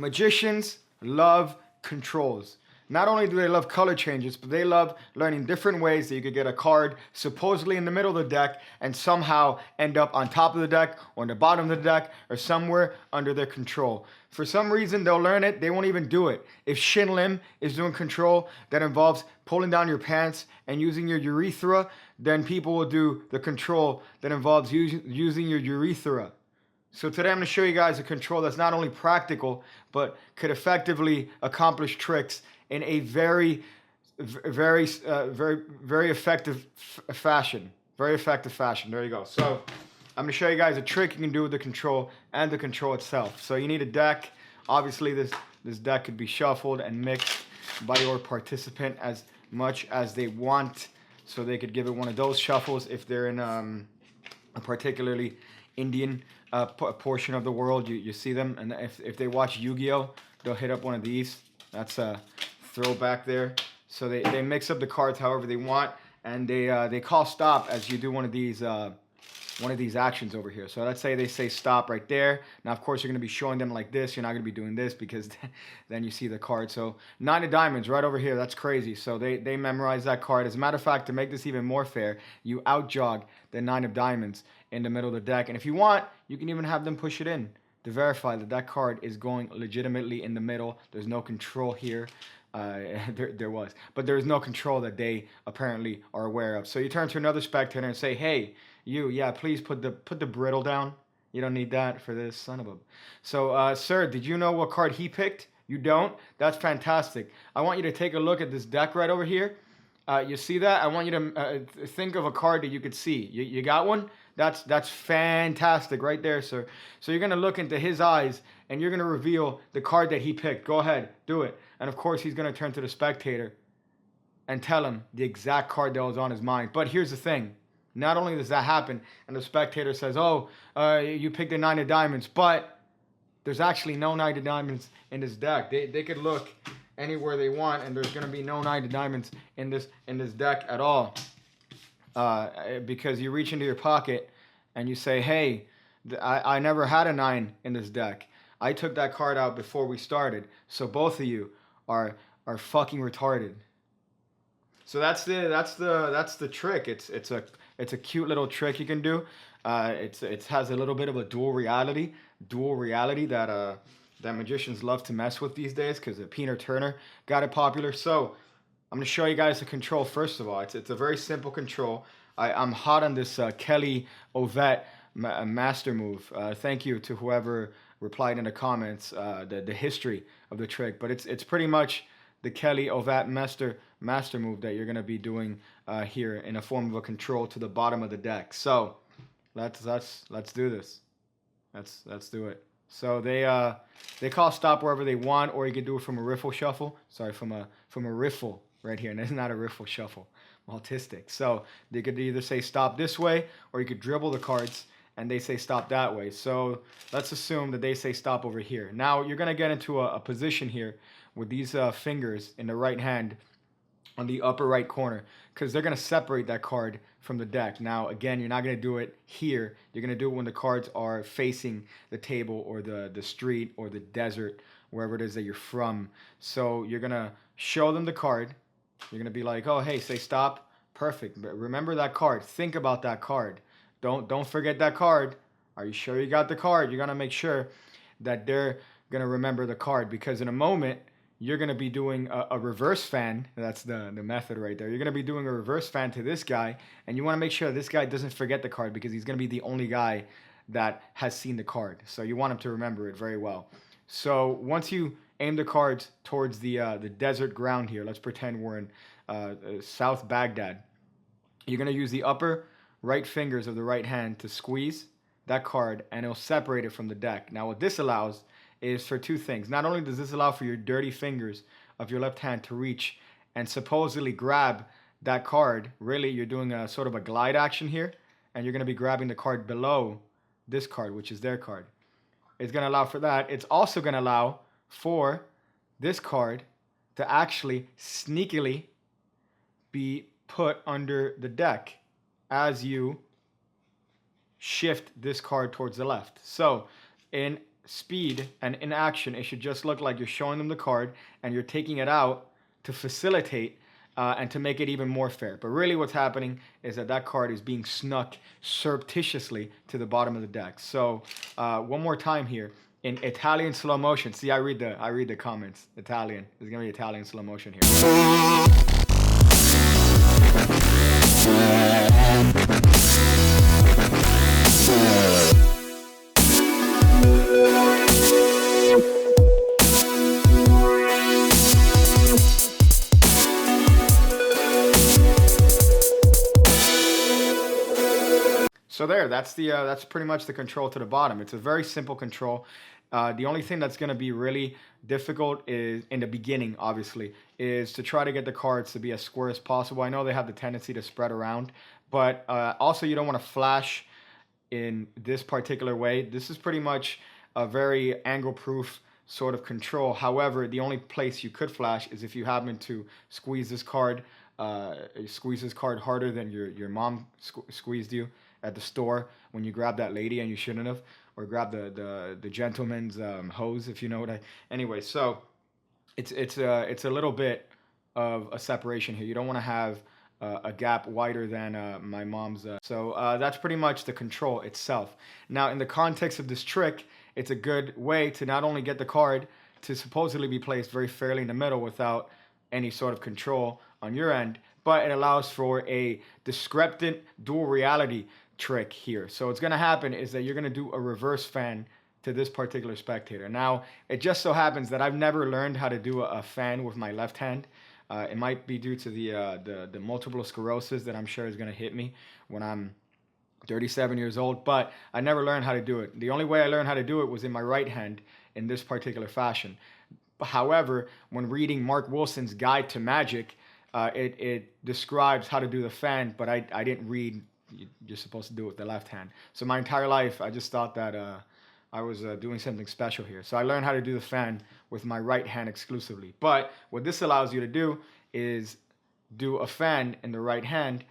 Magicians love controls. Not only do they love color changes, but they love learning different ways that you could get a card supposedly in the middle of the deck and somehow end up on top of the deck or on the bottom of the deck or somewhere under their control. For some reason, they'll learn it. They won't even do it. If Shin Lim is doing control that involves pulling down your pants and using your urethra, then people will do the control that involves using your urethra. So today I'm going to show you guys a control that's not only practical, but could effectively accomplish tricks in a very effective fashion. Very effective fashion. There you go. So I'm going to show you guys a trick you can do with the control and the control itself. So you need a deck. Obviously, this deck could be shuffled and mixed by your participant as much as they want. So they could give it one of those shuffles if they're in a particularly Indian portion of the world. You see them, and if they watch Yu-Gi-Oh, they'll hit up one of these. That's a throwback there. So they mix up the cards however they want, and they call stop as you do one of these actions over here. So let's say they say stop right there. Now of course you're going to be showing them like this. You're not going to be doing this because then you see the card. So 9 of diamonds right over here. That's crazy. So they memorize that card. As a matter of fact, to make this even more fair, you out jog the 9 of diamonds in the middle of the deck, and if you want, you can even have them push it in to verify that that card is going legitimately in the middle. There's no control here. There was, but there is no control that they apparently are aware of. So you turn to another spectator and say, hey, yeah, please put the brittle down. You don't need that for this, son of a. So, sir, did you know what card he picked? You don't? That's fantastic. I want you to take a look at this deck right over here. You see that? I want you to think of a card that you could see. You got one? That's fantastic right there, sir. So you're going to look into his eyes and you're going to reveal the card that he picked. Go ahead, do it. And of course, he's going to turn to the spectator and tell him the exact card that was on his mind. But here's the thing. Not only does that happen, and the spectator says, oh, you picked the 9 of diamonds, but there's actually no 9 of diamonds in this deck. They could look anywhere they want, and there's going to be no 9 of diamonds in this deck at all. Because you reach into your pocket and you say, hey, I never had a 9 in this deck. I took that card out before we started. So both of you are fucking retarded. So that's the trick. It's a cute little trick you can do. It has a little bit of a dual reality that magicians love to mess with these days because Peter Turner got it popular. So I'm going to show you guys the control first of all. It's a very simple control. I'm hot on this Kelly Ovett master move. Thank you to whoever replied in the comments the history of the trick. But it's pretty much the Kelly Ovett master move that you're going to be doing here in a form of a control to the bottom of the deck. So let's do this. Let's do it. So they call stop wherever they want, or you can do it from a riffle shuffle. Sorry, from a riffle. Right here, and it's not a riffle shuffle. I'm autistic. So they could either say stop this way, or you could dribble the cards and they say stop that way. So let's assume that they say stop over here. Now you're gonna get into a position here with these fingers in the right hand on the upper right corner, because they're gonna separate that card from the deck. Now again, you're not gonna do it here. You're gonna do it when the cards are facing the table or the street or the desert, wherever it is that you're from. So you're gonna show them the card. You're going to be like, oh, hey, say stop. Perfect. But remember that card. Think about that card. Don't forget that card. Are you sure you got the card? You're going to make sure that they're going to remember the card, because in a moment, you're going to be doing a reverse fan. That's the method right there. You're going to be doing a reverse fan to this guy, and you want to make sure this guy doesn't forget the card, because he's going to be the only guy that has seen the card. So you want him to remember it very well. So once you aim the cards towards the desert ground here. Let's pretend we're in South Baghdad. You're going to use the upper right fingers of the right hand to squeeze that card, and it'll separate it from the deck. Now, what this allows is for two things. Not only does this allow for your dirty fingers of your left hand to reach and supposedly grab that card. Really, you're doing a sort of a glide action here, and you're going to be grabbing the card below this card, which is their card. It's going to allow for that. It's also going to allow for this card to actually sneakily be put under the deck as you shift this card towards the left. So in speed and in action, it should just look like you're showing them the card and you're taking it out to facilitate and to make it even more fair. But really what's happening is that that card is being snuck surreptitiously to the bottom of the deck. So one more time here in Italian slow motion. See, I read the comments. Italian. There's gonna be Italian slow motion here. So there, that's pretty much the control to the bottom. It's a very simple control. The only thing that's going to be really difficult is in the beginning, obviously, is to try to get the cards to be as square as possible. I know they have the tendency to spread around, but also you don't want to flash in this particular way. This is pretty much a very angle-proof sort of control. However, the only place you could flash is if you happen to squeeze this card harder than your mom squeezed you at the store when you grabbed that lady and you shouldn't have, or grab the gentleman's hose, if you know what I. Anyway, so it's a little bit of a separation here. You don't want to have a gap wider than my mom's. So that's pretty much the control itself. Now, in the context of this trick, it's a good way to not only get the card to supposedly be placed very fairly in the middle without any sort of control on your end, but it allows for a discrepant dual reality trick here. So what's going to happen is that you're going to do a reverse fan to this particular spectator. Now, it just so happens that I've never learned how to do a fan with my left hand. It might be due to the multiple sclerosis that I'm sure is going to hit me when I'm 37 years old, but I never learned how to do it. The only way I learned how to do it was in my right hand in this particular fashion. However, when reading Mark Wilson's Guide to Magic, it describes how to do the fan, but I didn't read you're supposed to do it with the left hand. So my entire life, I just thought that I was doing something special here. So I learned how to do the fan with my right hand exclusively. But what this allows you to do is do a fan in the right hand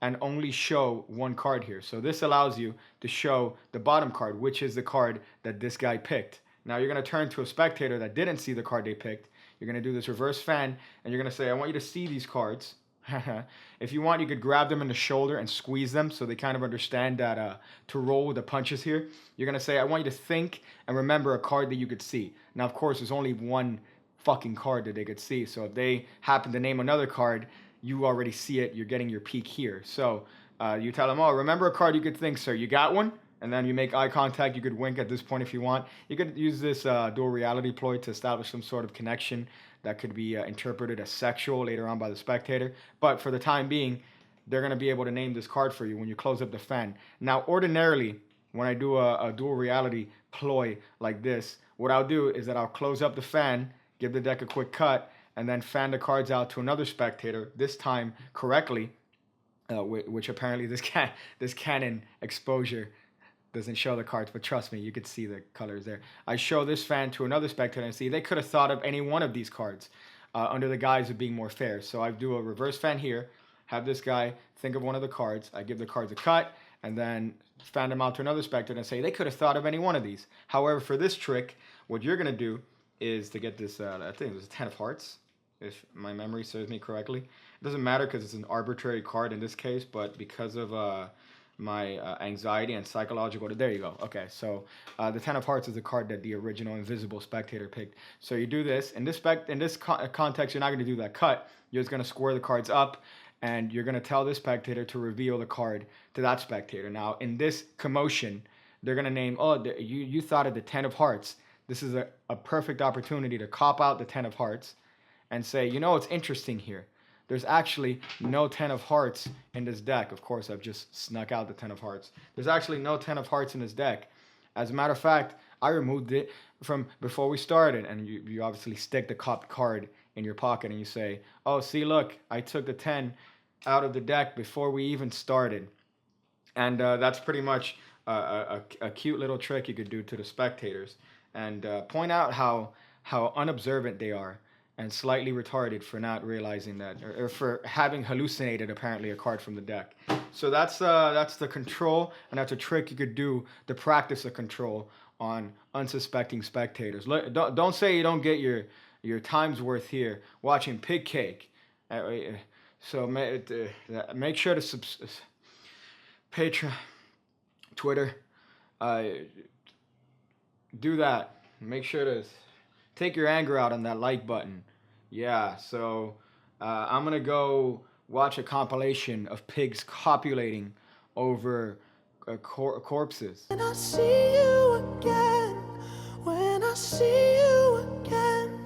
and only show one card here. So this allows you to show the bottom card, which is the card that this guy picked. Now you're going to turn to a spectator that didn't see the card they picked. You're going to do this reverse fan, and you're going to say, I want you to see these cards. If you want, you could grab them in the shoulder and squeeze them so they kind of understand that to roll with the punches here. You're going to say, I want you to think and remember a card that you could see. Now, of course, there's only one fucking card that they could see. So if they happen to name another card, you already see it. You're getting your peek here. So you tell them, oh, remember a card you could think, sir. You got one? And then you make eye contact. You could wink at this point if you want. You could use this dual reality ploy to establish some sort of connection that could be interpreted as sexual later on by the spectator. But for the time being, they're going to be able to name this card for you when you close up the fan. Now, ordinarily, when I do a dual reality ploy like this, what I'll do is that I'll close up the fan, give the deck a quick cut, and then fan the cards out to another spectator, this time correctly, which apparently this Canon exposure doesn't show the cards, but trust me, you could see the colors there. I show this fan to another spectator and see they could have thought of any one of these cards under the guise of being more fair. So I do a reverse fan here, have this guy think of one of the cards, I give the cards a cut, and then fan them out to another spectator and say they could have thought of any one of these. However, for this trick, what you're going to do is to get this, I think it was a 10 of hearts, if my memory serves me correctly. It doesn't matter because it's an arbitrary card in this case, but because of my anxiety and psychological. There you go. Okay, so the 10 of hearts is a card that the original invisible spectator picked. So you do this. In this context, you're not going to do that cut. You're just going to square the cards up, and you're going to tell this spectator to reveal the card to that spectator. Now, in this commotion, they're going to name, oh, you thought of the 10 of hearts. This is a perfect opportunity to cop out the 10 of hearts and say, you know what's interesting here? There's actually no 10 of hearts in this deck. Of course, I've just snuck out the 10 of hearts. There's actually no 10 of hearts in this deck. As a matter of fact, I removed it from before we started. And you obviously stick the copped card in your pocket and you say, oh, see, look, I took the 10 out of the deck before we even started. And that's pretty much a cute little trick you could do to the spectators. And point out how unobservant they are and slightly retarded for not realizing that, or for having hallucinated apparently a card from the deck. So that's the control, and that's a trick you could do to practice a control on unsuspecting spectators. Don't say you don't get your time's worth here watching Pigcake. So make sure to Patreon, Twitter, do that. Make sure to take your anger out on that like button. Yeah, so I'm gonna go watch a compilation of pigs copulating over corpses. When I see you again, when I see you again,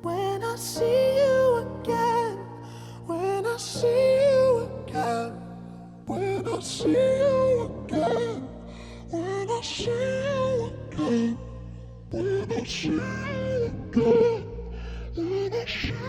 when I see you again, when I see you again, when I see you again, when I see you again, when I see you again, when I see